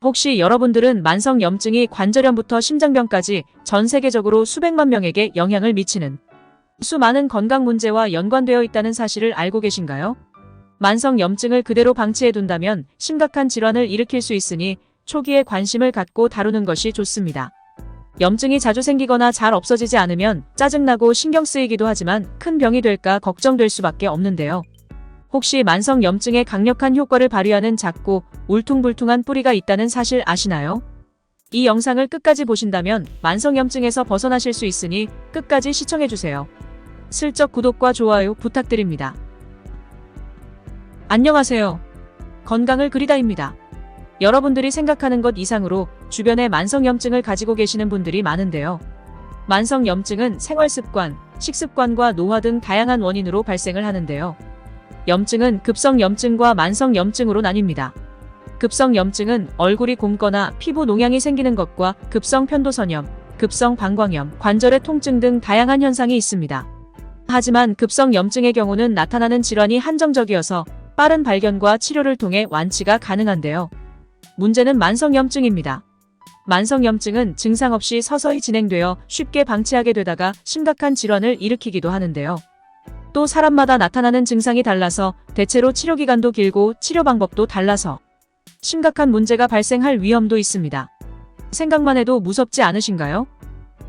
혹시 여러분들은 만성염증이 관절염부터 심장병까지 전 세계적으로 수백만 명에게 영향을 미치는 수많은 건강 문제와 연관되어 있다는 사실을 알고 계신가요? 만성염증을 그대로 방치해둔다면 심각한 질환을 일으킬 수 있으니 초기에 관심을 갖고 다루는 것이 좋습니다. 염증이 자주 생기거나 잘 없어지지 않으면 짜증나고 신경 쓰이기도 하지만 큰 병이 될까 걱정될 수밖에 없는데요. 혹시 만성염증에 강력한 효과를 발휘하는 작고 울퉁불퉁한 뿌리가 있다는 사실 아시나요? 이 영상을 끝까지 보신다면 만성염증에서 벗어나실 수 있으니 끝까지 시청해주세요. 슬쩍 구독과 좋아요 부탁드립니다. 안녕하세요. 건강을 그리다입니다. 여러분들이 생각하는 것 이상으로 주변에 만성염증을 가지고 계시는 분들이 많은데요. 만성염증은 생활습관, 식습관과 노화 등 다양한 원인으로 발생을 하는데요. 염증은 급성염증과 만성염증으로 나뉩니다. 급성염증은 얼굴이 굼거나 피부 농양이 생기는 것과 급성편도선염, 급성방광염, 관절의 통증 등 다양한 현상이 있습니다. 하지만 급성염증의 경우는 나타나는 질환이 한정적이어서 빠른 발견과 치료를 통해 완치가 가능한데요. 문제는 만성염증입니다. 만성염증은 증상 없이 서서히 진행되어 쉽게 방치하게 되다가 심각한 질환을 일으키기도 하는데요. 또 사람마다 나타나는 증상이 달라서 대체로 치료기간도 길고 치료 방법도 달라서 심각한 문제가 발생할 위험도 있습니다. 생각만 해도 무섭지 않으신가요?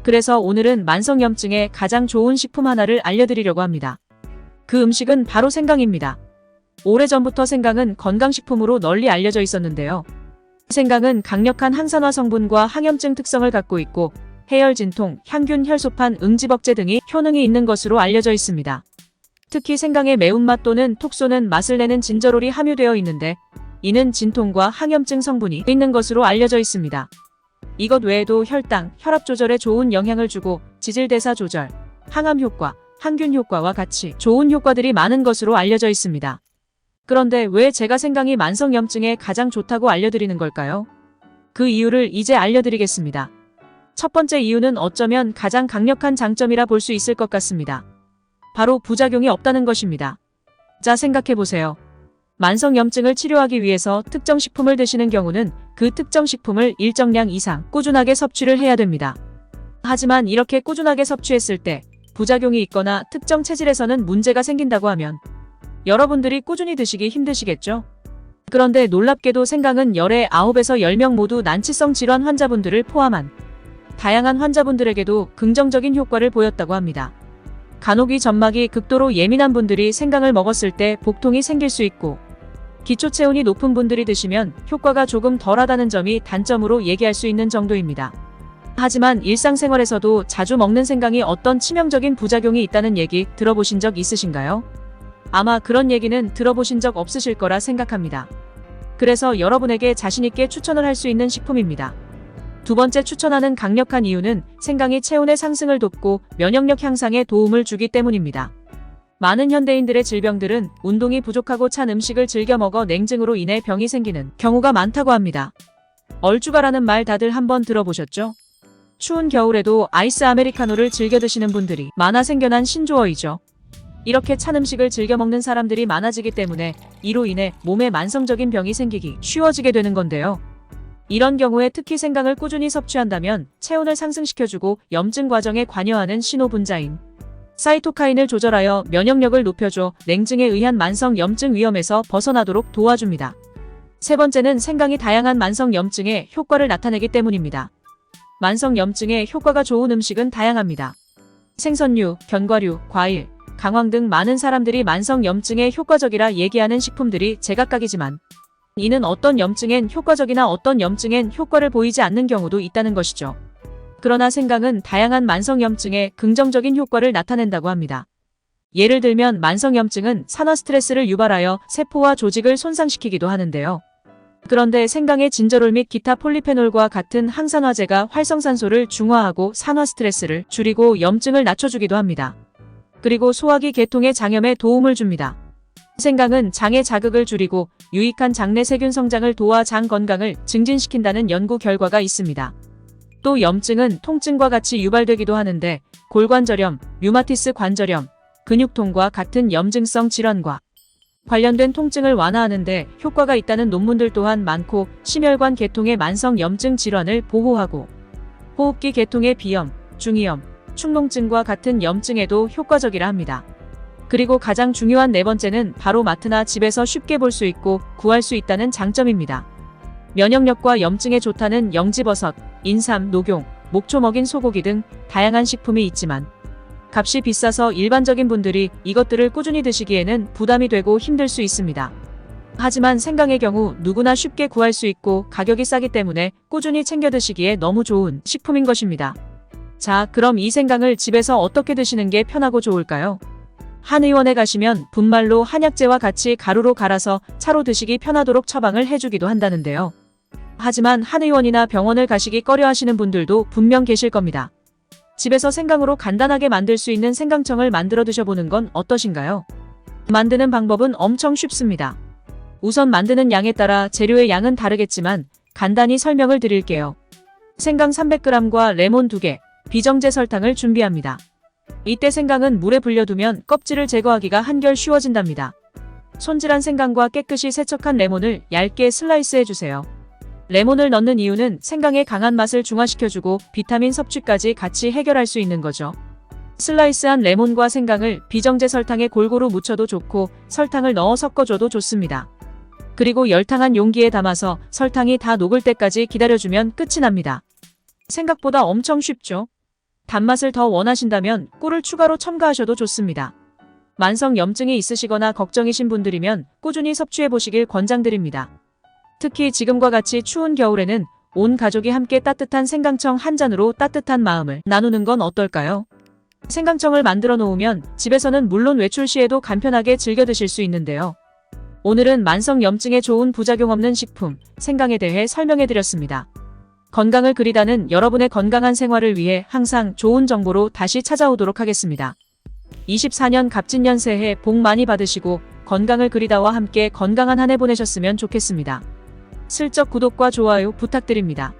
그래서 오늘은 만성염증에 가장 좋은 식품 하나를 알려드리려고 합니다. 그 음식은 바로 생강입니다. 오래전부터 생강은 건강식품으로 널리 알려져 있었는데요. 생강은 강력한 항산화 성분과 항염증 특성을 갖고 있고 해열 진통, 향균 혈소판, 응지벅제 등이 효능이 있는 것으로 알려져 있습니다. 특히 생강의 매운맛 또는 톡 쏘는 맛을 내는 진저롤이 함유되어 있는데 이는 진통과 항염증 성분이 있는 것으로 알려져 있습니다. 이것 외에도 혈당, 혈압 조절에 좋은 영향을 주고 지질대사 조절, 항암 효과, 항균 효과와 같이 좋은 효과들이 많은 것으로 알려져 있습니다. 그런데 왜 제가 생강이 만성염증에 가장 좋다고 알려드리는 걸까요? 그 이유를 이제 알려드리겠습니다. 첫 번째 이유는 어쩌면 가장 강력한 장점이라 볼 수 있을 것 같습니다. 바로 부작용이 없다는 것입니다. 자, 생각해보세요. 만성염증을 치료하기 위해서 특정 식품을 드시는 경우는 그 특정 식품을 일정량 이상 꾸준하게 섭취를 해야 됩니다. 하지만 이렇게 꾸준하게 섭취했을 때 부작용이 있거나 특정 체질에서는 문제가 생긴다고 하면 여러분들이 꾸준히 드시기 힘드시겠죠? 그런데 놀랍게도 생강은 열의 9에서 10명 모두 난치성 질환 환자분들을 포함한 다양한 환자분들에게도 긍정적인 효과를 보였다고 합니다. 간혹이 점막이 극도로 예민한 분들이 생강을 먹었을 때 복통이 생길 수 있고 기초체온이 높은 분들이 드시면 효과가 조금 덜하다는 점이 단점으로 얘기할 수 있는 정도입니다. 하지만 일상생활에서도 자주 먹는 생강이 어떤 치명적인 부작용이 있다는 얘기 들어보신 적 있으신가요? 아마 그런 얘기는 들어보신 적 없으실 거라 생각합니다. 그래서 여러분에게 자신있게 추천을 할 수 있는 식품입니다. 두 번째 추천하는 강력한 이유는 생강이 체온의 상승을 돕고 면역력 향상에 도움을 주기 때문입니다. 많은 현대인들의 질병들은 운동이 부족하고 찬 음식을 즐겨 먹어 냉증으로 인해 병이 생기는 경우가 많다고 합니다. 얼죽아라는 말 다들 한번 들어보셨죠? 추운 겨울에도 아이스 아메리카노를 즐겨 드시는 분들이 많아 생겨난 신조어이죠. 이렇게 찬 음식을 즐겨 먹는 사람들이 많아지기 때문에 이로 인해 몸에 만성적인 병이 생기기 쉬워지게 되는 건데요. 이런 경우에 특히 생강을 꾸준히 섭취한다면 체온을 상승시켜주고 염증 과정에 관여하는 신호분자인 사이토카인을 조절하여 면역력을 높여줘 냉증에 의한 만성염증 위험에서 벗어나도록 도와줍니다. 세 번째는 생강이 다양한 만성염증에 효과를 나타내기 때문입니다. 만성염증에 효과가 좋은 음식은 다양합니다. 생선류, 견과류, 과일, 강황 등 많은 사람들이 만성염증에 효과적이라 얘기하는 식품들이 제각각이지만 이는 어떤 염증엔 효과적이나 어떤 염증엔 효과를 보이지 않는 경우도 있다는 것이죠. 그러나 생강은 다양한 만성염증에 긍정적인 효과를 나타낸다고 합니다. 예를 들면 만성염증은 산화 스트레스를 유발하여 세포와 조직을 손상시키기도 하는데요. 그런데 생강의 진저롤 및 기타 폴리페놀과 같은 항산화제가 활성산소를 중화하고 산화 스트레스를 줄이고 염증을 낮춰주기도 합니다. 그리고 소화기 계통의 장염에 도움을 줍니다. 생강은 장의 자극을 줄이고 유익한 장내 세균 성장을 도와 장 건강을 증진시킨다는 연구 결과가 있습니다. 또 염증은 통증과 같이 유발되기도 하는데 골관절염, 류마티스 관절염, 근육통과 같은 염증성 질환과 관련된 통증을 완화하는 데 효과가 있다는 논문들 또한 많고, 심혈관 계통의 만성 염증 질환을 보호하고 호흡기 계통의 비염, 중이염, 축농증과 같은 염증에도 효과적이라 합니다. 그리고 가장 중요한 네 번째는 바로 마트나 집에서 쉽게 볼 수 있고 구할 수 있다는 장점입니다. 면역력과 염증에 좋다는 영지버섯, 인삼, 녹용, 목초 먹인 소고기 등 다양한 식품이 있지만 값이 비싸서 일반적인 분들이 이것들을 꾸준히 드시기에는 부담이 되고 힘들 수 있습니다. 하지만 생강의 경우 누구나 쉽게 구할 수 있고 가격이 싸기 때문에 꾸준히 챙겨 드시기에 너무 좋은 식품인 것입니다. 자, 그럼 이 생강을 집에서 어떻게 드시는 게 편하고 좋을까요? 한의원에 가시면 분말로 한약재와 같이 가루로 갈아서 차로 드시기 편하도록 처방을 해주기도 한다는데요. 하지만 한의원이나 병원을 가시기 꺼려하시는 분들도 분명 계실 겁니다. 집에서 생강으로 간단하게 만들 수 있는 생강청을 만들어 드셔보는 건 어떠신가요? 만드는 방법은 엄청 쉽습니다. 우선 만드는 양에 따라 재료의 양은 다르겠지만 간단히 설명을 드릴게요. 생강 300g과 레몬 2개, 비정제 설탕을 준비합니다. 이때 생강은 물에 불려두면 껍질을 제거하기가 한결 쉬워진답니다. 손질한 생강과 깨끗이 세척한 레몬을 얇게 슬라이스해주세요. 레몬을 넣는 이유는 생강의 강한 맛을 중화시켜주고 비타민 섭취까지 같이 해결할 수 있는 거죠. 슬라이스한 레몬과 생강을 비정제 설탕에 골고루 묻혀도 좋고 설탕을 넣어 섞어줘도 좋습니다. 그리고 열탕한 용기에 담아서 설탕이 다 녹을 때까지 기다려주면 끝이 납니다. 생각보다 엄청 쉽죠? 단맛을 더 원하신다면 꿀을 추가로 첨가하셔도 좋습니다. 만성 염증이 있으시거나 걱정이신 분들이면 꾸준히 섭취해보시길 권장드립니다. 특히 지금과 같이 추운 겨울에는 온 가족이 함께 따뜻한 생강청 한 잔으로 따뜻한 마음을 나누는 건 어떨까요? 생강청을 만들어 놓으면 집에서는 물론 외출 시에도 간편하게 즐겨 드실 수 있는데요. 오늘은 만성 염증에 좋은 부작용 없는 식품, 생강에 대해 설명해드렸습니다. 건강을 그리다는 여러분의 건강한 생활을 위해 항상 좋은 정보로 다시 찾아오도록 하겠습니다. 24년 갑진년 새해 복 많이 받으시고 건강을 그리다와 함께 건강한 한 해 보내셨으면 좋겠습니다. 슬쩍 구독과 좋아요 부탁드립니다.